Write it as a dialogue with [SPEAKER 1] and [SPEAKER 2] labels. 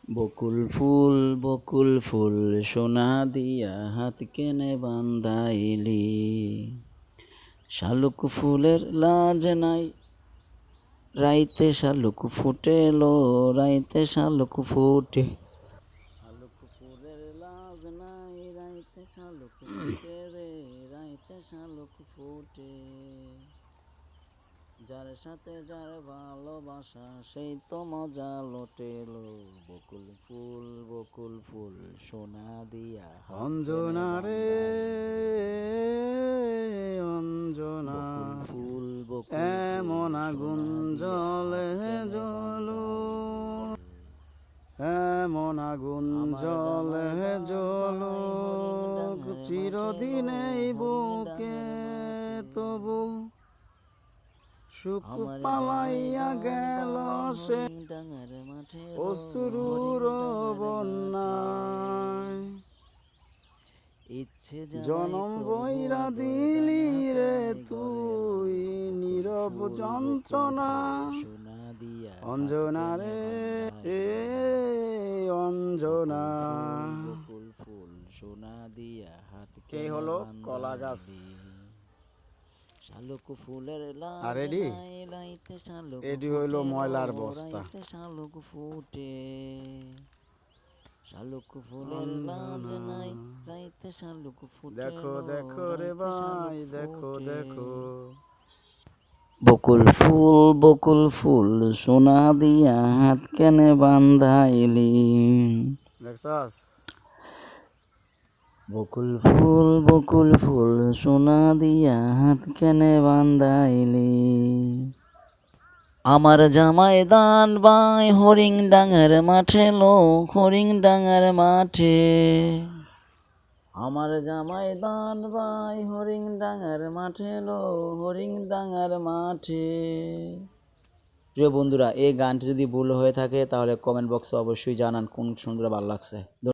[SPEAKER 1] বকুল ফুল সোনা দিয়া হাত কেনে বান্ধাইলি। শালুক ফুলের লাজ নাই, রাইতে শালুক ফুটেলো, রাইতে শালুক ফুটে। শালুক ফুলের লাজ নাই, রাইতে শালুক ফুটে রে, রাইতে শালুক ফুটে। যার সাথে যার ভালোবাসা সেই তো মজা লোটেলো। বকুল ফুল সোনা দিয়া
[SPEAKER 2] অঞ্জনা রে অঞ্জনা, এমন আগুন জলে জ্বলো, এমন আগুন জলে জ্বলো, চিরদিন এই বুকে তবু সুখ পালাইয়া গেল সে অশ্রুর বন্যায়।
[SPEAKER 1] ইচ্ছে
[SPEAKER 2] জনম বইরা দিলি রে তুই নীরব যন্ত্রণা। অঞ্জনা রে অঞ্জনা।
[SPEAKER 1] বকুল ফুল সোনা দিয়া হাত
[SPEAKER 2] কে হলো কলা গাছ।
[SPEAKER 1] শালুক ফুলের
[SPEAKER 2] আর
[SPEAKER 1] লাজ
[SPEAKER 2] এডি
[SPEAKER 1] নাই, রাইতে শালুক
[SPEAKER 2] এডি হইল
[SPEAKER 1] ফুটে,
[SPEAKER 2] ময়লার বস্তা।
[SPEAKER 1] রাইতে শালুক ফুটে। শালুক ফুলের লাজ নাই, রাইতে শালুক ফুটে।
[SPEAKER 2] দেখো দেখো রে ভাই, দেখো দেখো।
[SPEAKER 1] বকুল ফুল সোনা দিয়া হাত কেনে বান্ধাইলি।
[SPEAKER 2] দেখছস
[SPEAKER 1] বকুল ফুল সোনা দিয়া হাত কেনে বান্ধাইলি। আমার জামাই দান বাই হরিং ডাঙার মাঠে লো, হরিং ডাঙার মাঠে। আমার জামাই দান বাই হরিং ডাঙার মাঠে লো, হরিং ডাঙার মাঠে। প্রিয় বন্ধুরা, এই গানটি যদি ভুল হয়ে থাকে তাহলে কমেন্ট বক্সে অবশ্যই জানান কোন সুন্দর ভালো লাগছে।